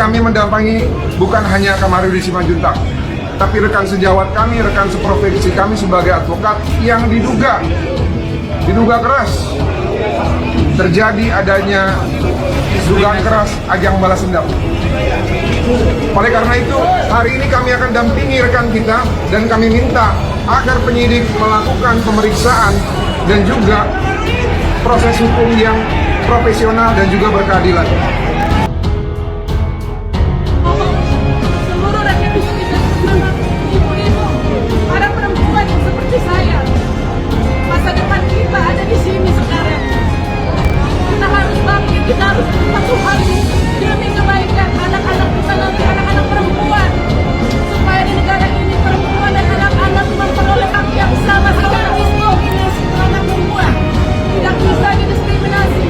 kami mendampingi bukan hanya Kamarudin Simanjuntak, tapi rekan sejawat kami, rekan seprofesi kami sebagai advokat yang diduga keras terjadi adanya dugaan keras ajang balas dendam. Oleh karena itu, hari ini kami akan dampingi rekan kita dan kami minta agar penyidik melakukan pemeriksaan dan juga proses hukum yang profesional dan juga berkeadilan. Seluruh rakyat bisa semangat ibu-ibu, para perempuan yang seperti saya. Masa depan kita ada di sini sekarang. Kita harus bangkit, kita harus patuh hati demi kebaikan anak-anak kita nanti, anak-anak perempuan, supaya di negara ini perempuan dan anak-anak memperoleh hak yang sama secara diskriminasi terhadap perempuan. Tidak bisa didiskriminasi.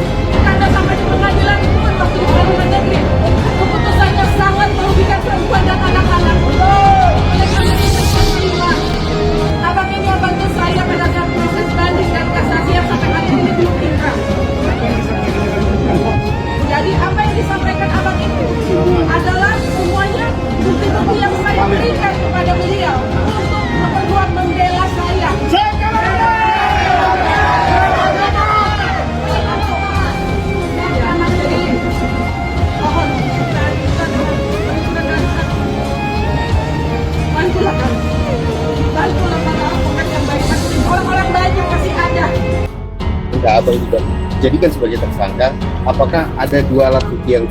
Karena sampai di pengadilan pun waktu di pengadilan negeri keputusannya sangat merugikan perempuan dan anak-anak. Oleh karena itu saya terima. Abang ini yang bantu saya pada saat proses banding dan kasasi yang sampai hari ini belum inkrah. Jadi apa yang disampaikan abang itu adalah semuanya bukti-bukti yang saya berikan kepada beliau untuk memperkuat membela saya. Bantulah para advokat yang baik, orang-orang baik yang masih ada. Enggak, abang juga jadikan sebagai tersangka. Apakah ada dua alat bukti yang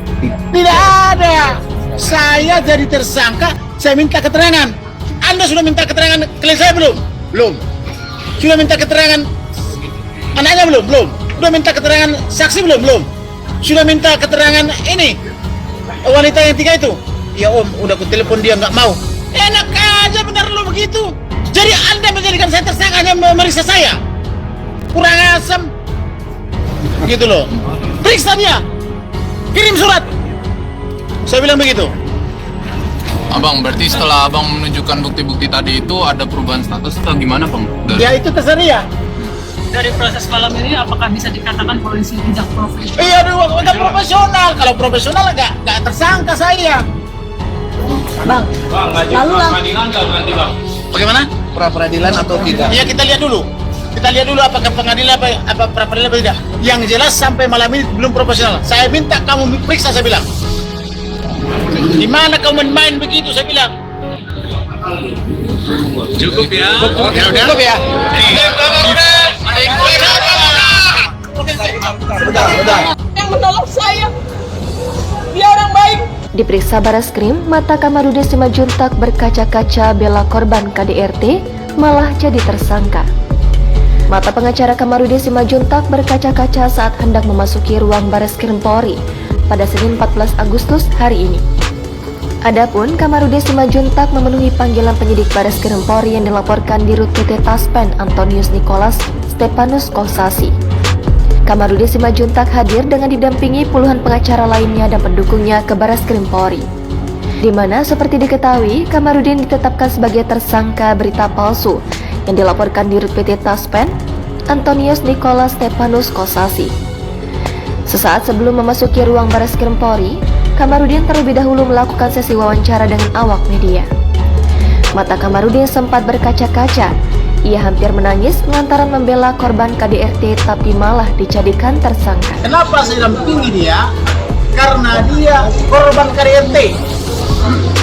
Tidak ada. Saya jadi tersangka, saya minta keterangan. Anda sudah minta keterangan klien saya belum? Belum. Sudah minta keterangan anaknya belum? Belum. Sudah minta keterangan saksi belum? Belum. Sudah minta keterangan ini wanita yang tiga itu? Ya om, udah aku telepon dia nggak mau. Enak aja benar lo begitu. Jadi Anda menjadikan saya tersangka hanya memeriksa saya? Kurang asam. Gitu loh. Periksa dia. Kirim surat. Saya bilang begitu. Abang, berarti setelah abang menunjukkan bukti-bukti tadi itu ada perubahan status atau gimana bang? Ya itu terserah dia. Dari proses malam ini apakah bisa dikatakan polisi tidak profesional? Iya, udah profesional. Kalau profesional nggak tersangka saya. Bang, lalu Bagaimana? pra-peradilan atau tidak? Ya kita lihat dulu. Kita lihat dulu apakah pengadilan apa pra-peradilan apa tidak. Yang jelas sampai malam ini belum profesional. Saya minta kamu periksa, saya bilang. Di mana kamu main begitu, saya bilang. Cukup ya. Cukup ya. Yang menolong saya, dia orang baik. Diperiksa Bareskrim, mata Kamarudin Simanjuntak berkaca-kaca bela korban KDRT malah jadi tersangka. Mata pengacara Kamarudin Simanjuntak berkaca-kaca saat hendak memasuki ruang Bareskrim Polri pada Senin 14 Agustus hari ini. Adapun Kamarudin Simanjuntak memenuhi panggilan penyidik Bareskrim Polri yang dilaporkan di Rut PT Taspen Antonius Nicholas Stepanus Kosasi. Kamarudin Simanjuntak hadir dengan didampingi puluhan pengacara lainnya dan pendukungnya ke Bareskrim Polri, di mana seperti diketahui Kamarudin ditetapkan sebagai tersangka berita palsu yang dilaporkan di Rut PT Taspen Antonius Nicholas Stepanus Kosasi. Sesaat sebelum memasuki ruang Bareskrim Polri, Kamarudin terlebih dahulu melakukan sesi wawancara dengan awak media. Mata Kamarudin sempat berkaca-kaca. Ia hampir menangis lantaran membela korban KDRT tapi malah dijadikan tersangka. Kenapa saya dampingi dia? Karena dia korban KDRT.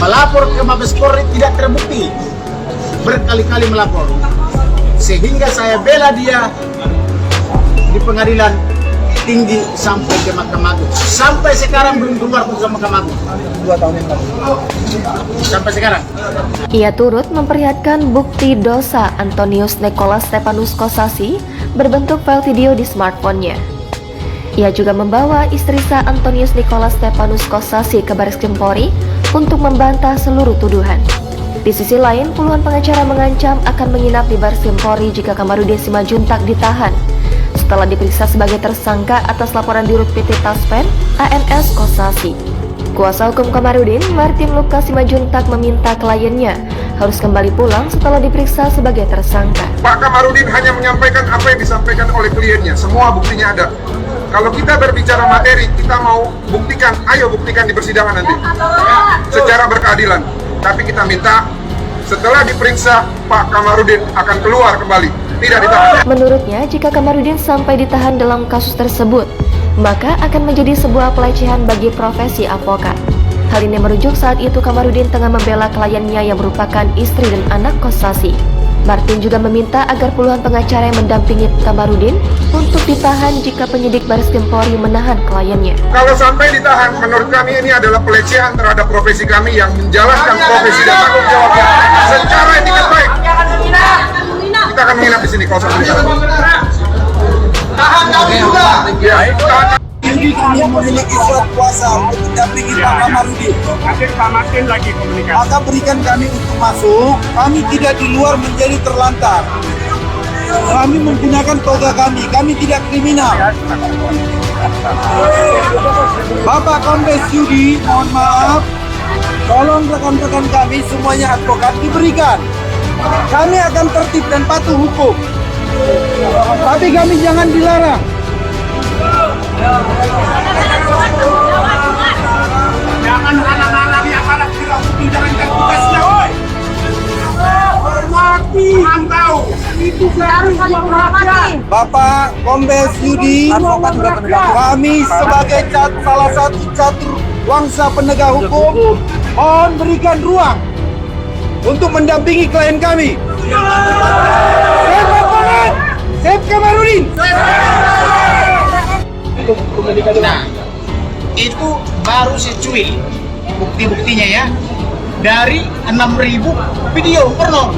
Melapor ke Mabes Polri tidak terbukti. Berkali-kali melapor. Sehingga saya bela dia di pengadilan tinggi sampai ke Mahkamah Agung. Sampai sekarang belum keluar putusan Mahkamah Agung. 2 tahun yang lalu. Sampai sekarang. Ia turut memperlihatkan bukti dosa Antonius Nicholas Stepanus Kosasi berbentuk file video di smartphone-nya. Ia juga membawa istri sah Antonius Nicholas Stepanus Kosasi ke Bareskrim Polri untuk membantah seluruh tuduhan. Di sisi lain, puluhan pengacara mengancam akan menginap di Bareskrim Polri jika Kamarudin Simanjuntak ditahan setelah diperiksa sebagai tersangka atas laporan di Rut PT Taspen ANS Kosasi. Kuasa hukum Kamarudin, Martin Lukas Simajuntak, meminta kliennya harus kembali pulang setelah diperiksa sebagai tersangka. Pak Kamarudin hanya menyampaikan apa yang disampaikan oleh kliennya. Semua buktinya ada. Kalau kita berbicara materi, kita mau buktikan, ayo buktikan di persidangan nanti secara berkeadilan. Tapi kita minta setelah diperiksa, Pak Kamarudin akan keluar kembali, tidak ditahan. Menurutnya, jika Kamarudin sampai ditahan dalam kasus tersebut, maka akan menjadi sebuah pelecehan bagi profesi avokat. Hal ini merujuk saat itu Kamarudin tengah membela kliennya yang merupakan istri dan anak kos Sasi. Martin juga meminta agar puluhan pengacara yang mendampingi Kamarudin untuk ditahan jika penyidik Baris Krim Polri menahan kliennya. Kalau sampai ditahan, menurut kami ini adalah pelecehan terhadap profesi kami yang menjalankan profesi dan tanggung jawabnya secara etikat baik. Kita akan menginap di sini kalau sampai ditahan. Tahan kami juga. Ya, tahan. Ini kami memiliki surat kuasa untuk mendampingi Pak Kamarudin. Maka berikan kami untuk masuk. Kami tidak di luar menjadi terlantar. Kami menggunakan toga kami. Kami tidak kriminal. Bapak Kombes Yudi, mohon maaf. Tolong rekan-rekan kami semuanya advokat diberikan. Kami akan tertib dan patuh hukum. Tapi kami jangan dilarang. Jangan halang-halangi aparat tidak putih jalankan tugasnya, woi. Hormati, pantau. Itu harus dihormati. Bapak Kombes Yudi, kami sebagai salah satu catur wangsa penegak hukum, mohon berikan ruang untuk mendampingi klien kami. Siap lapangan, siap Kamarudin. Nah, itu baru secuil bukti-buktinya ya. Dari 6.000 video porno.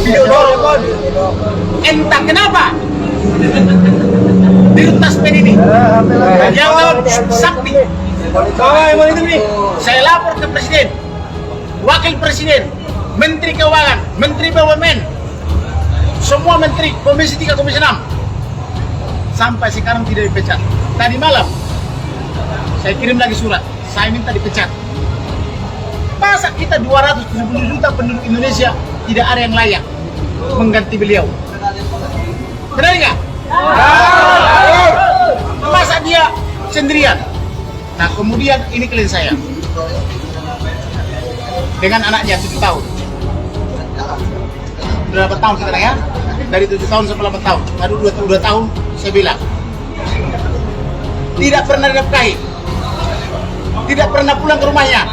Video porno. Entah kenapa di taspen ini yang lewat sakti. Saya lapor ke Presiden, Wakil Presiden, Menteri Keuangan, Menteri BUMN, semua Menteri, Komisi 3, Komisi 6. Sampai sekarang tidak dipecat. Tadi malam saya kirim lagi surat, saya minta dipecat. Masa kita 270 juta penduduk Indonesia tidak ada yang layak mengganti beliau? Benar nggak? Masa dia sendirian? Nah kemudian ini klien saya dengan anaknya 7 tahun. Berapa tahun kita ya? Dari 7 tahun sampai 8 tahun. Baru 2 tahun saya bilang. Tidak pernah dinafkahi. Tidak pernah pulang ke rumahnya.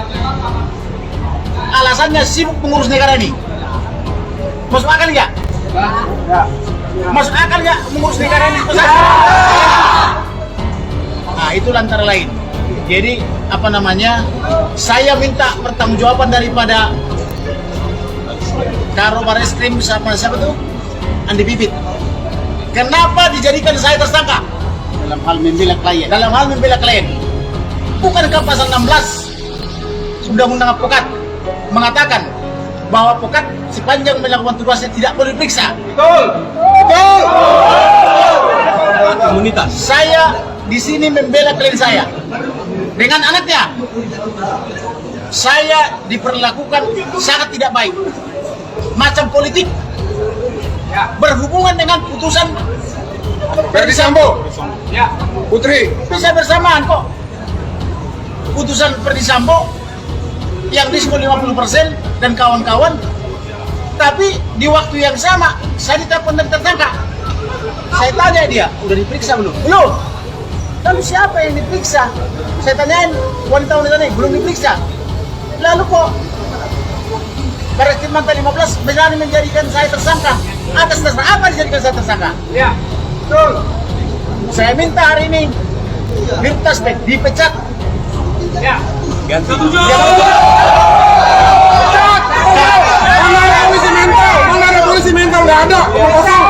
Alasannya sibuk mengurus negara ini. Masuk akal nggak? Masuk akal nggak mengurus negara ini? Nah itu antara lain. Jadi apa namanya? Saya minta pertanggungjawaban daripada Karo Baris Krim sama siapa tuh? Andi Bibit. Kenapa dijadikan saya tersangka? Dalam hal membela klien. Dalam hal membela klien. Bukankah pasal 16 Undang-Undang Advokat mengatakan bahwa advokat sepanjang melakukan tugasnya tidak boleh diperiksa? Betul. Betul. Komunitas. Saya di sini membela klien saya dengan anaknya. Saya diperlakukan sangat tidak baik, macam politik, berhubungan dengan putusan Verdi Sambo, Putri, bisa bersamaan kok. Putusan Verdi Sambo yang diskon 50% dan kawan-kawan, tapi di waktu yang sama saya ditelepon dan tersangka. Saya tanya dia, udah diperiksa belum? Belum. Lalu siapa yang diperiksa? Saya tanyain wanita-wanita ini, belum diperiksa. Lalu kok Baris Krim Mantan 15 berani menjadikan saya tersangka? Atas dasar apa dijadikan saya tersangka? Ya, betul. Saya minta hari ini Dirtaspen dipecat. Ya, ganti. mana ada polisi mental, nggak ada, omong kosong.